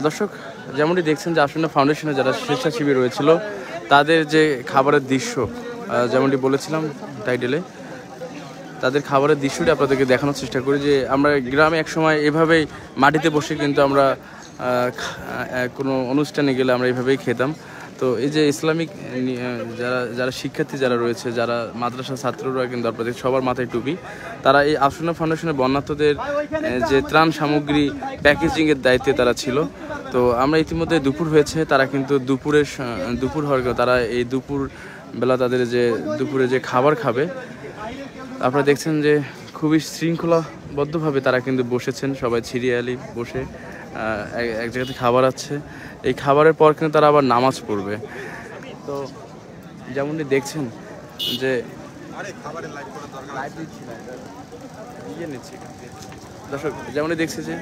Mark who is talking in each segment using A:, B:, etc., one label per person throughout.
A: দর্শক যেমনটি দেখছেন যে আসন্ন ফাউন্ডেশনে যারা স্বেচ্ছাসেবী রয়েছিল তাদের যে খাবারের দৃশ্য যেমনটি বলেছিলাম টাইটেলে, তাদের খাবারের দৃশ্যটি আপনাদেরকে দেখানোর চেষ্টা করি যে আমরা গ্রামে একসময় এভাবেই মাটিতে বসে কিন্তু আমরা কোনো অনুষ্ঠানে গেলে আমরা এইভাবেই খেতাম। তো এই যে ইসলামিক যারা শিক্ষার্থী যারা রয়েছে, যারা মাদ্রাসা ছাত্ররা কিন্তু আপনাদের সবার মাথায় টুপি, তারা এই আসন্ন ফাউন্ডেশনের বন্যার্থদের যে ত্রাণ সামগ্রী প্যাকেজিংয়ের দায়িত্বে তারা ছিল। তো আমরা ইতিমধ্যে দুপুর হয়েছে, তারা কিন্তু দুপুর হওয়ার তারা এই দুপুর বেলা তাদের যে দুপুরে যে খাবার খাবে, আপনারা দেখছেন যে খুবই শৃঙ্খলাবদ্ধভাবে তারা কিন্তু বসেছেন, সবাই সিরিয়ালি বসে এক জায়গাতে খাবার আছে। এই খাবারের পর কিন্তু তারা আবার নামাজ পড়বে। তো যেমনটি দেখছেন যে দর্শক যেমনটি দেখছে যে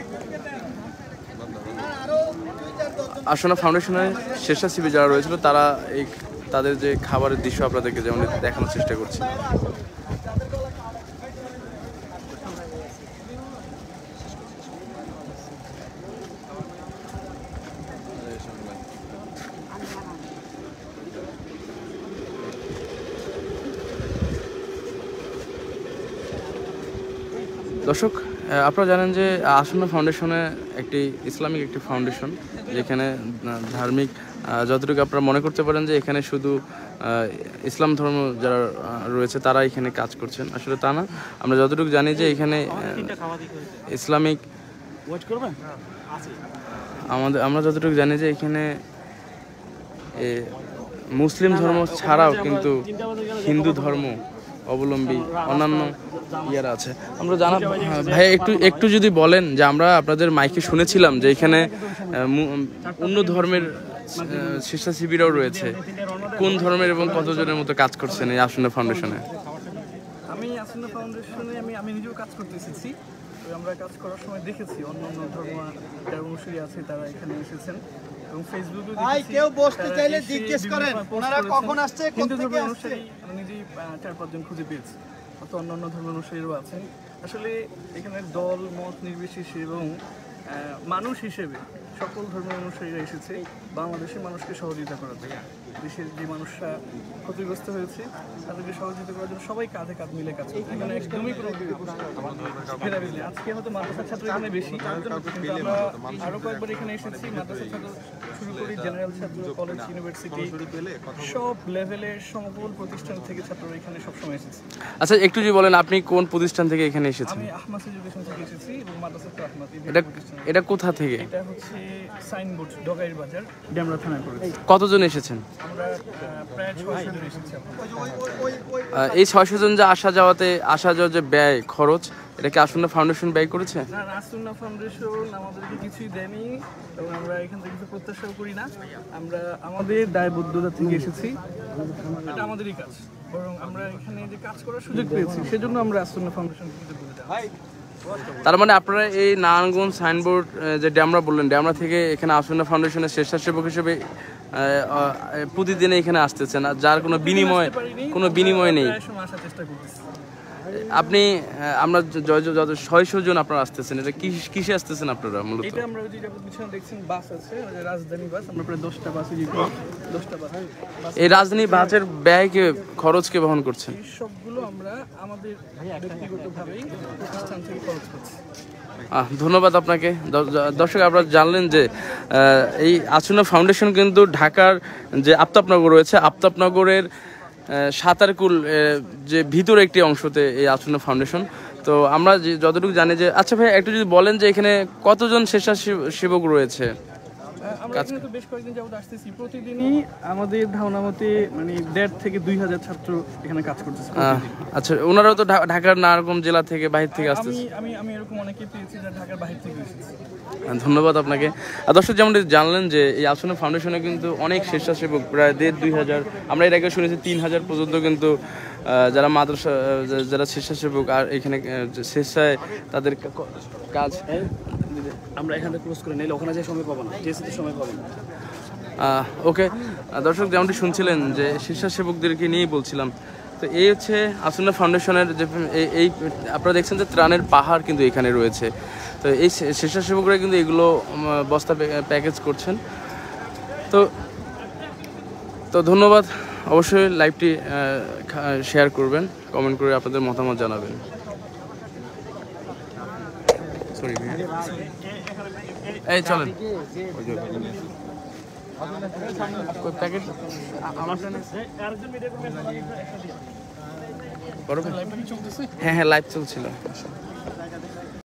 A: আসন্ন ফাউন্ডেশনের স্বেচ্ছাসেবী যারা রয়েছিল তারা এই তাদের যে খাবারের দৃশ্য আপনাদেরকে যেমন দেখানোর চেষ্টা করছি। দর্শক আপনারা জানেন যে আসন্ন ফাউন্ডেশনে একটি ইসলামিক একটি ফাউন্ডেশন, যেখানে ধার্মিক যতটুকু আপনারা মনে করতে পারেন যে এখানে শুধু ইসলাম ধর্ম যারা রয়েছে তারা এখানে কাজ করছেন, আসলে তা না। আমরা যতটুকু জানি যে এখানে ইসলামিক আমরা যতটুকু জানি যে এখানে মুসলিম ধর্ম ছাড়াও কিন্তু হিন্দু ধর্ম অবলম্বী অন্যান্য ইয়ারা আছে। আমরা জানা ভাই একটু যদি বলেন যে আমরা আপনাদের মাইকে শুনেছিলাম যে এখানে অন্য ধর্মের স্বেচ্ছাসেবীরাও রয়েছে, কোন ধর্মের এবং কতজনের মতো কাজ করছেন এই আসন্ন ফাউন্ডেশনে?
B: আমি আসন্ন ফাউন্ডেশনে আমি নিজেও কাজ করতে এসেছি। আমরা কাজ করার সময় দেখেছি অন্য ধর্ম যারা অনুসারী আছে তারা এখানে এসেছেন এবং ফেসবুকে দেখেছি কেউ বসতে চাইলে জিজ্ঞেস করেন ওনারা কখন আসছে, কোন থেকে আসছে। আমি নিজেই 4-5 জন খুঁজে পেয়েছি, অত অন্যান্য ধর্ম অনুসারীও আছেন। আসলে এখানে দল মত নির্বিশেষে এবং মানুষ হিসেবে সকল ধর্মের অনুসারীরা এসেছে বাংলাদেশের মানুষকে সহযোগিতা করার জন্য। দেশের যে মানুষরা ক্ষতিগ্রস্ত হয়েছে তাদেরকে সহযোগিতা করার জন্য সবাই কাঁধে কাঁধ মিলে কাজ করছে। এখানে একদমই কোনো ভেদাভেদ নেই। আজকে হয়তো মাদ্রাসার ছাত্র এখানে বেশি, কিন্তু আমরা আরও কয়েকবার এখানে এসেছি। মাদ্রাসার ছাত্র শুরু করি, জেনারেল ছাত্র, কলেজ, ইউনিভার্সিটি, সব লেভেলের সকল প্রতিষ্ঠান থেকে ছাত্ররা এখানে সবসময় এসেছে।
A: আচ্ছা একটু যদি বলেন আপনি কোন প্রতিষ্ঠান থেকে এখানে এসেছেন?
B: আমি আহমাদ এডুকেশন থেকে এসেছি এবং মাদ্রাসা তো আহমাদ।
A: এটা কোথা থেকে?
B: এটা হচ্ছে সাইনবোর্ড, ডগাইর বাজার, ডেমরা থানায় পড়েছে।
A: কতজন এসেছেন?
B: আমরা প্রায় 600 জন এসেছি।
A: এই 600 জন যে আসা যাওয়ার যে ব্যয় খরচ, এটা কি আসন্ন ফাউন্ডেশন ব্যয় করেছে?
B: না, আসন্ন ফাউন্ডেশন আমাদেরকে কিছুই দেয়নি এবং আমরা এখান থেকে কিছু প্রত্যাশাও করি না। আমরা আমাদের দায়বদ্ধতা থেকে এসেছি, এটা আমাদেরই কাজ। বরং আমরা এখানে যে কাজ করার সুযোগ পেয়েছি সেজন্য আমরা আসন্ন ফাউন্ডেশন
A: তার মানে আপনারা এই নারায়ণগঞ্জ সাইনবোর্ড যে ড্যামরা বললেন, ড্যামরা থেকে এখানে আসন্ন ফাউন্ডেশনের স্বেচ্ছাসেবক হিসেবে প্রতিদিনে এখানে আসতেছেন, আর যার কোনো বিনিময় নেই। আপনি আমরা 600 জন আপনারা আসতেছেন, এটা কিসে আসতেছেন আপনারা মূলত?
B: এটা আমরা ওই যে পিছনে দেখছেন বাস আছে, রাজধানী বাস, আমরা প্রায় 10টা বাসে যাই, 10টা বাস।
A: এই রাজধানী বাসের ব্যয় খরচ কে বহন করছেন?
B: সবগুলো আমরা আমাদের ব্যক্তিগতভাবেই প্রতিষ্ঠান থেকে খরচ করছি।
A: ধন্যবাদ আপনাকে। দর্শক আপনারা জানলেন যে এই আসন্ন ফাউন্ডেশন কিন্তু ঢাকার যে আফতাবনগর রয়েছে, আফতাবনগরের সাতারকুল যে ভিতরে একটি অংশতে এই আসন্ন ফাউন্ডেশন। তো আমরা যতটুকু জানি যে, আচ্ছা ভাই একটু যদি বলেন যে এখানে কতজন স্বেচ্ছাসেবক রয়েছে?
B: আমরা এখানে তো বেশ কয়েকদিন যাবত আসতেছি, প্রতিদিনই আমাদের ধারণা মতে মানে 1,500 থেকে 2,000 ছাত্র এখানে কাজ করতেছে।
A: আচ্ছা, ওনারাও তো ঢাকার নানারকম জেলা থেকে বাহির থেকে আসতেছে?
B: আমি এরকম অনেকেই পেয়েছি যারা ঢাকার বাহির থেকে এসেছে।
A: ধন্যবাদ আপনাকে। দর্শক যেমনটি জানলেন যে এই আসন্ন ফাউন্ডেশনে কিন্তু অনেক স্বেচ্ছাসেবক, প্রায় 1,500-2,000, আমরা এর আগে শুনেছি 3,000 পর্যন্ত কিন্তু যারা মাদ্রাসা যারা স্বেচ্ছাসেবক আর এখানে স্বেচ্ছায় তাদের কাজ।
B: আমরা এখান থেকে ক্লোজ করে নিলে ওখানে যে সময় পাবো না, টেস্টের সময় পাবো না।
A: ওকে দর্শক যেমনটি শুনছিলেন যে স্বেচ্ছাসেবকদেরকে নিয়েই বলছিলাম তো এই হচ্ছে আসুন্না ফাউন্ডেশনের যে এই আপনারা দেখছেন যে ত্রাণের পাহাড় কিন্তু এখানে রয়েছে। তো এই স্বেচ্ছাসেবকরা কিন্তু এগুলো বস্তা প্যাকেজ করছেন। তো ধন্যবাদ। অবশ্যই লাইভটি শেয়ার করবেন, কমেন্ট করে আপনাদের মতামত জানাবেন। সরি এই চলেন প্যাকেট হ্যাঁ লাইভ চলছিল।